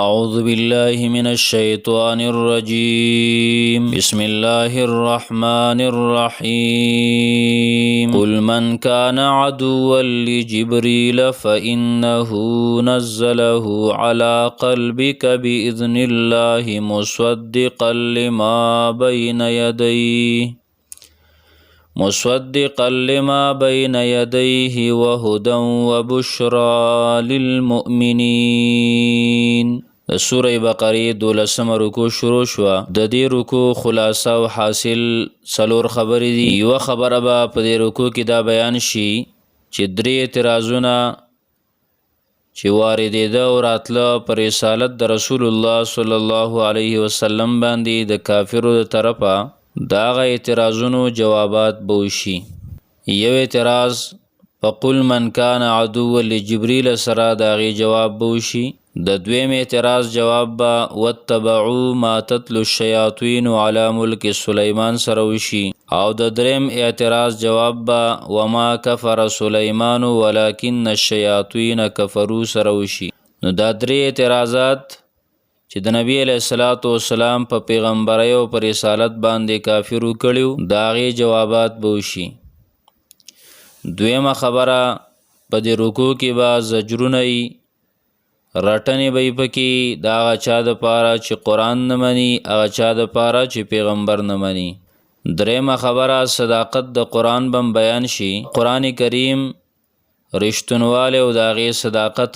أعوذ بالله من الشيطان الرجيم بسم الله الرحمن الرحيم قل من كان عدوا لجبريل فإنه نزله على قلبك بإذن الله مصدقا لما بين يديه وهدى وبشرى للمؤمنين. د سوره بقره 12 رکو شروع شوه. د دې رکو خلاصه او حاصل څلور خبرې دي. یوه خبره به په دې رکو کې دا بیان شي چې درې اعتراضونه چې واردېده او راتله پر رسالت د رسول الله صلی الله علیه وسلم باندې د کافرو د طرفه د هغه اعتراضونو جوابات به وشي. یو اعتراض فقل من کان عدوا لجبریل سره د هغې جواب به وشي. د دویم اعتراض جواب به واتبعوا ما تتلو الشیاطین علی ملک سلیمان سره وشي. او د دریم اعتراض جواب به وما کفر سلیمان ولکن الشیاطین کفروا سره وشي. نو دا درې اعتراضات چې د نبی علیه الصلاۃ والسلام په پیغمبرۍ او په رسالت باندې کافرو کړیو د هغې جوابات به وشي. دویمه خبره په دې رکو کې به زجرونه وي، رټنې به یې پکې د هغه چا دپاره چې قرآن نه مني، هغه چا دپاره چې پیغمبر نه مني. دریمه خبره صداقت د قرآن به بیان شي، قرآن کریم رښتونوالی او د هغې صداقت.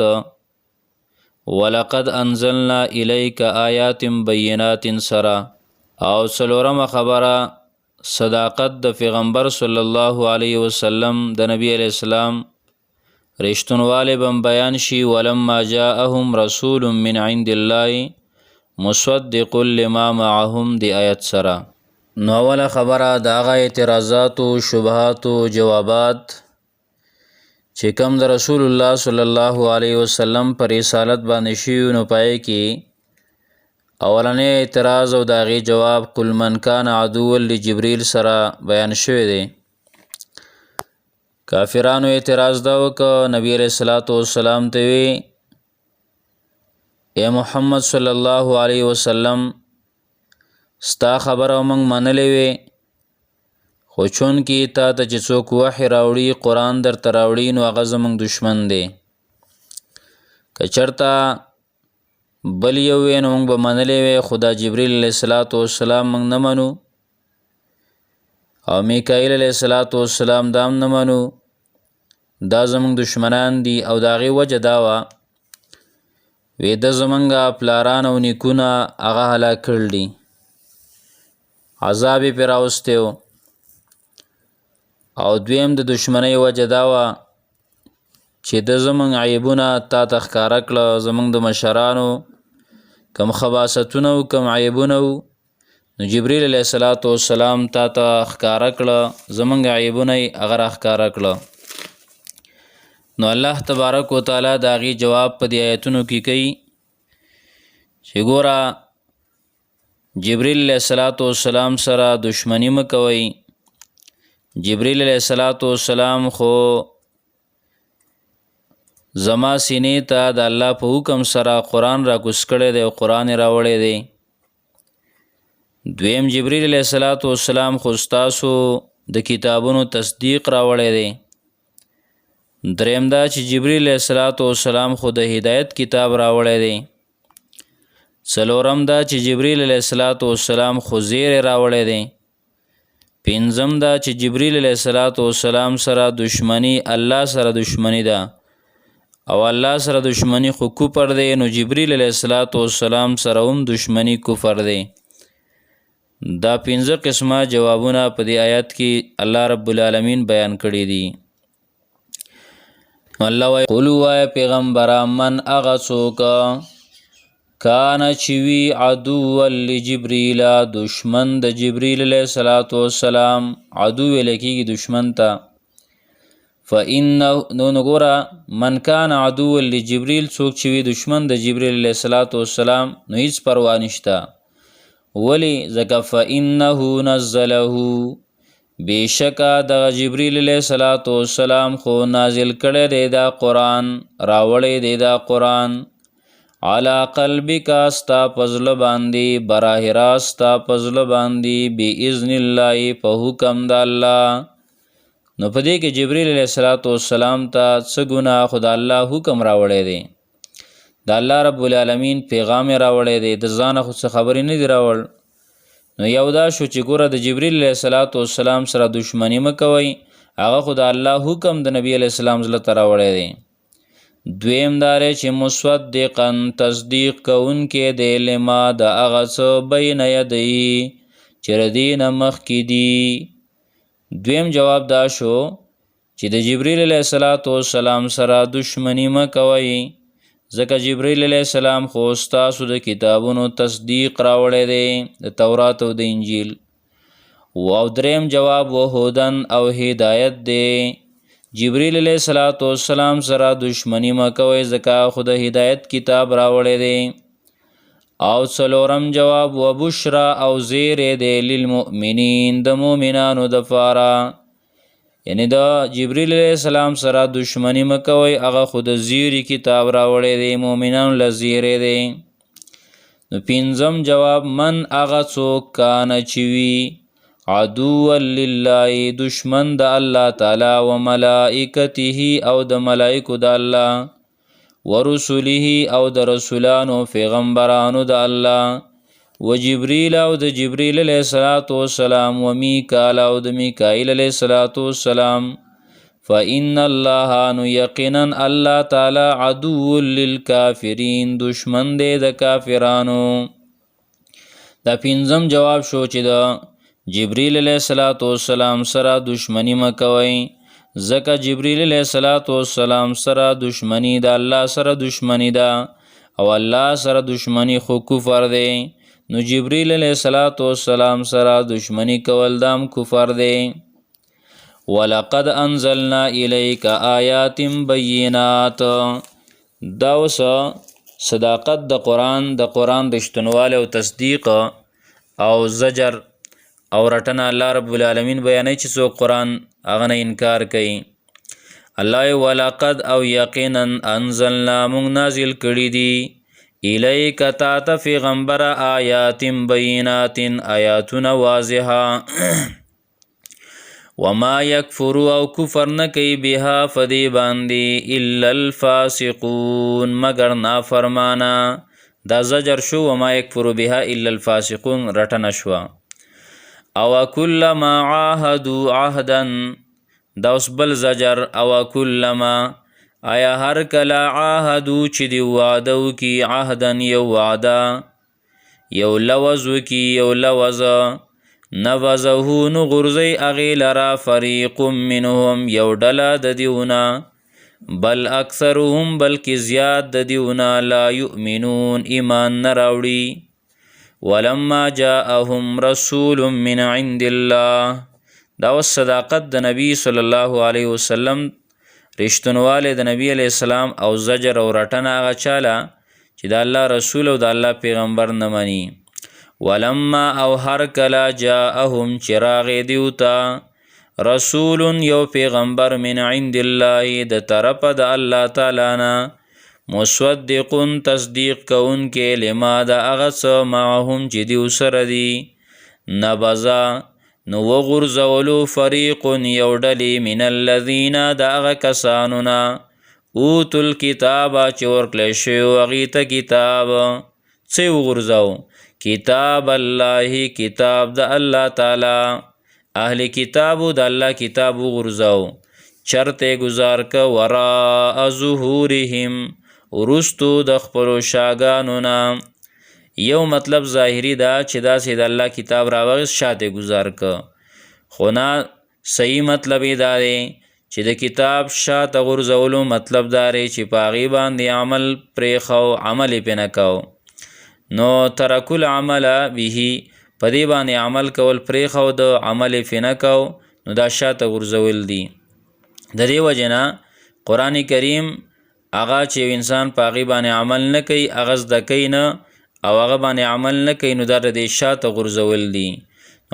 ولقد انزلنا الیک آیات بینات سره. او څلورمه خبره صداقت د پیغمبر صلی الله علیه وسلم د نبی علیه السلام رښتونوالی به بیان شي. ولما جاءهم رسول من عند الله مصدق لما معهم دی آیت سره. نو اوله خبره د هغه اعتراضاتو شبهاتو جوابات چې کوم د رسول الله صلی الله علیه وسلم پر رسالت باندې شوي نو پای کې اولنی اعتراض او د هغې جواب قل من کان عدوا لجبریل سره بیان شوی دی. کافرانو اعتراض دا وکړه، نبی علیه الصلاۃ والسلام ته وی اے محمد صلی الله علیه وسلم ستا خبره موږ منلې وې، خو چونکې تا ته چې څوک وحی راوړي قرآن درته راوړي نو هغه زموږ دشمن دی. که چېرته بل یو وی نو موږ به منلې وې، خو دا جبریل علیه الصلاۃ والسلام موږ نه منو او میکائیل علیه الصلاۃ والسلام دا هم نه منو، دا زموږ دشمنان دي. او د هغې وجه دا وه وی ده زموږ پلاران او نیکونه هغه هلاک کړل دي، عذاب یې پرې راوستی و. او دویم د دشمنۍ وجه دا وه چې ده زموږ عیبونه تا ته ښکاره کړه، زموږ د مشرانو کم خباستونه و کم عیبونه و نو جبریل علیه الصلاۃ والسلام تا ته ښکاره کړه، زموږ عیبونه یې هغه راښکاره کړه. نو الله تبارک وتعالی د هغې جواب په دې آیتونو کې کوي چې ګوره جبریل علیه الصلاۃ والسلام سره دشمني مه کوئ. جبریل علیه الصلاۃ والسلام خو زما سینې ته د الله په حکم سره قرآن راکوز کړی دی او قرآن یې راوړی دی. دویم جبریل علیه الصلاۃ والسلام خو ستاسو د کتابونو تصدیق راوړی دی. دریم دا چې جبریل علیه الصلاۃ والسلام خو د هدایت کتاب راوړی دی. څلورم دا چې جبریل علیه الصلاۃ والسلام خو زیری راوړی دی. پنځم دا چې جبریل علیه الصلاۃ والسلام سره دشمنی الله سره دشمنی ده او الله سره دشمنی خو کفر دی، نو جبریل علیه الصلاۃ والسلام سره هم دشمنی کفر دی. دا پنځه قسمه جوابونه په دې آیت کې الله رب العالمین بیان کړي دي. الله وایي قل وایه پیغمبره من هغه څوک کان چې وي عدوا لجبریل دشمن د جبریل علیه الصلاۃ والسلام، عدو ویل کېږي دشمن ته. فإنه نو ګوره من کان عدوا لجبریل څوک چې وي دشمن د جبریل علیه الصلاۃ والسلام نو هیڅ پروا نشته. ولی ځکه فإنه نزله بېشکه دغه جبریل علیه الصلاۃ والسلام خو نازل کړی دی دا قرآن، راوړی دی دا قرآن علا قلبک استا پزل باندې براه راستا پزل باندې باذن الله په حکم د الله. نو په دې کې جبرئیل علیه السلام ته څه ګناه خدا الله حکم راوړی دی، د الله رب العالمین پیغام راوړی دی، د ځانه خو څه خبرې نه دی راوړ. نو یو دا شو چې ګوره د جبرئیل علیه السلام سره دشمنی مه کوئ، هغه خو د الله حکم د نبی علیه السلام زړه ته راوړی دی. دویم دا دی چې مصدقا تصدیق کوونکی دی لما د هغه څه بین یدیه چې د دې نه مخکې دي. دویم جواب دا شو چې د جبرئیل علیه السلام سره دشمنی مه کوئ، ځکه جبرئیل علیه السلام خو ستاسو د کتابونو تصدیق راوړی دی، د تورات او د انجیل. او دریم جواب وهدن او هدایت دی، جبرئیل علیه السلام سره دشمنی مه کوئ ځکه خو د هدایت کتاب راوړی دی. او څلورم جواب وبشرا او زیری دی للمؤمنین د مؤمنانو دپاره، یعنی د جبرئیل علیه السلام سره دشمنی مه کوئ، هغه خو د زیری کتاب راوړی دی، مؤمنانو له زیری دی. نو پنځم جواب من هغه څوک کانه چې وي عدوا لله دشمن د الله تعالی و ملائکته او د ملائکو د الله و رسوله او د رسولانو پیغمبرانو د الله و جبریل او د جبریل علیه السلام و میکال او د میکائیل علیه السلام. فإن الله نو یقینا الله تعالی عدو للکافرین دشمن دی د کافرانو. دا پنځم جواب شو چې د جبریل علیه السلام سره دشمنی مه کوئ، ځکه جبریل علیه السلام سره دشمنی د الله سره دشمنی ده، او الله سره دشمنی خو کفر دی. نو جبریل علیه السلام سره دشمنی کول دام کفر دی. ولقد انزلنا الیک آیات بینات، دا اوس صداقت د قرآن رښتینوالی او تصدیق او زجر او رټنه الله رب العالمین بیانوي چې څوک قرآن هغه نه انکار کوي. الله ولقد او یقینا انزلنا مونږ نازل کړي دي الیک تا ته پیغمبره آیات بینات آیاتونه واضحه وما یکفرو او کفر نه کوي بها فدی باندې الا الفاسقون مگر نافرمانه. دا زجر شو وما یکفرو بها الا الفاسقون رټنه شوه. او کلما عاهدوا عهدا دا اوس بل زجر. او کلما آیا هر کله عاهدو چې دی وعده وکي عهدا یو وعده یو لوز وکي یو لوز نبذه نو غرزی اغی لرا فریق منهم یو ډله د دیونه بل اکثرهم بلکې زیاد د دیونه لا یؤمنون ایمان نه راوړي. ولما جاءهم رسول من عند الله دا اوس صداقت د نبی صلی الله علیه وسلم رښتینوالی د نبی علیه السلام او زجر او رټنه هغه چاله چې د الله رسول او د الله پیغمبر نه مني. ولما او هر کله جاءهم چې راغی دیوته رسول یو پیغمبر من عند الله د طرفه د الله تعالی نه مصدقون تصدیق کوونکې لما د هغه څه معهم چې دیو سره دي نبذا نو وغورځولو فریق یو ډلې من الذین د هغه کسانو نه اوتو الکتاب چې ورکړی شوی هغې ته کتاب څه یې وغورځو کتاب الله کتاب د الله تعالی اهل کتابو د الله کتاب وغورځو چرته گزار که وراء ظهورهم ورستو د خپلو شاګانو نه. یو مطلب ظاهری دا چې داسې د الله کتاب راوغیست شاته گزار که، خو نه صحیح مطلب یې دا دی چې د کتاب شاته غورځولو مطلب دا دی چې په هغې باندې عمل پرېښو عمل یې پرې نه کو. نو ترکو العمل به په دې باندې عمل کول پرېښو د عمل یې پرې نه کو، نو دا شاته غورځول دي. د دې وجې نه قرآن کریم هغه چې انسان په هغې باندې عمل نه کوي هغه زده کوي نه او هغه باندې عمل نه کوي، نو دا د دې شاته غورځول دي.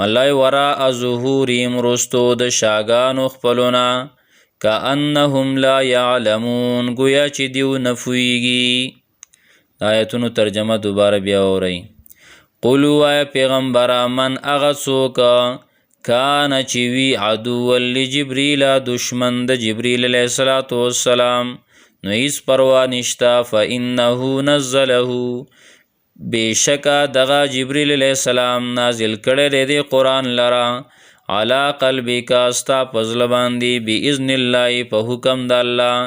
الله وراء ظهورهم رستو د شاګانو خپلو نه کأنهم لا یعلمون گویا چې دیو نه پوهېږي. آیتونو ترجمه دوباره بیا اورئ. قل وای پیغمبره من اغه څوک کان چې وي عدو لجبریل دشمن د جبریل علیه السلام نو هیڅ پروا نشته فانه نزله بشکا دغه جبریل علیه السلام نازل کړی دی قرآن لرا علی قلبک استا پزله باندې باذن الله په حکم د الله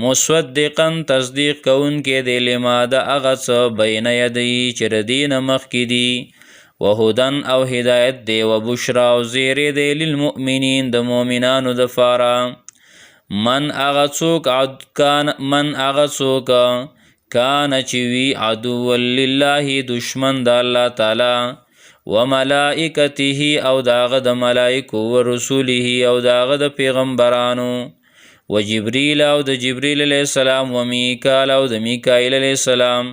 مصدقا تصدیق کوونکی دی لما د هغه څه بین یدی چې د دې نه مخکې دي وهدن او هدایت دی و بشرا او زیری دی للمؤمنین د مؤمنانو دپاره من هغه څوک کان چې وي عدو لله دشمن د الله تعالی و ملائکته او داغه د ملائکو و رسوله او داغه د پیغمبرانو و جبریل او د جبریل علیه السلام و میکال او د میکائیل علیه السلام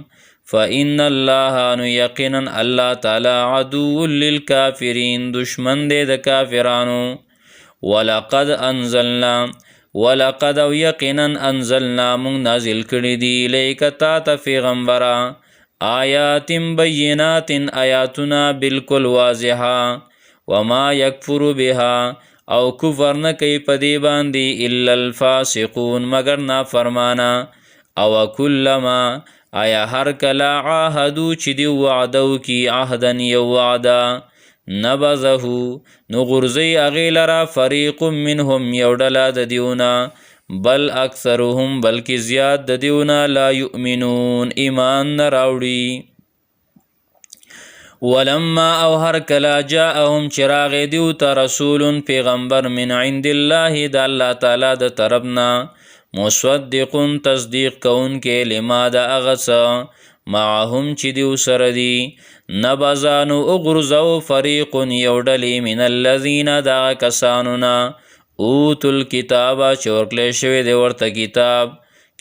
فإن الله نو یقینا الله تعالی عدو للکافرین دشمن دی د کافرانو ولقد او یقینا انزلنا من نازل کړي دی الیک تا ته پیغمبره آیات بینات آیاتنا بالکل واضحه وما یکفر بها او کفر نه کوي په دې باندې الا الفاسقون مگر نافرمانه او کلما آیا هر کله عاهدو چې دی وعده وکي عهدا یو وعده نبذه نو غرزی هغې لره فریق منهم یو ډله د دیونه بل اکثرهم بلکې زیات د دیونه لا یؤمنون ایمان نه راوړي ولما او هر کلا جاءهم چراغ دیو ته رسول پیغمبر من عند الله د الله تعالی د طرفنا مصدق تصدیق کون کې لما د اغسا معهم چې دیو سره دی نبذانو اغرزو فریق یوډلی من الذین دا کسانونا اوتو الکتاب چورکلی شوی دی ورته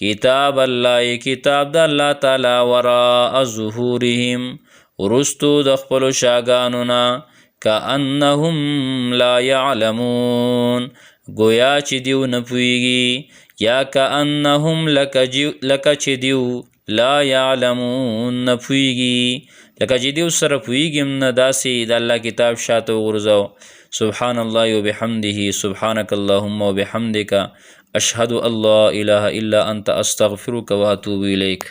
کتاب الله کتاب د الله تعالی وراء ظهورهم ورستو د خپلو شاګانو نه کأنهم لا یعلمون گویا چې دیو نه پوهیږي یا کأنهم لکه چې دیو لا یعلمون نه پوهیږي لکه چې دیو سره پوهیږي نه داسې د الله کتاب شاته وغورځو سبحان الله وبحمده سبحانك اللهم وبحمدك اشهد ان لا اله الا انت استغفرك واتوب الیک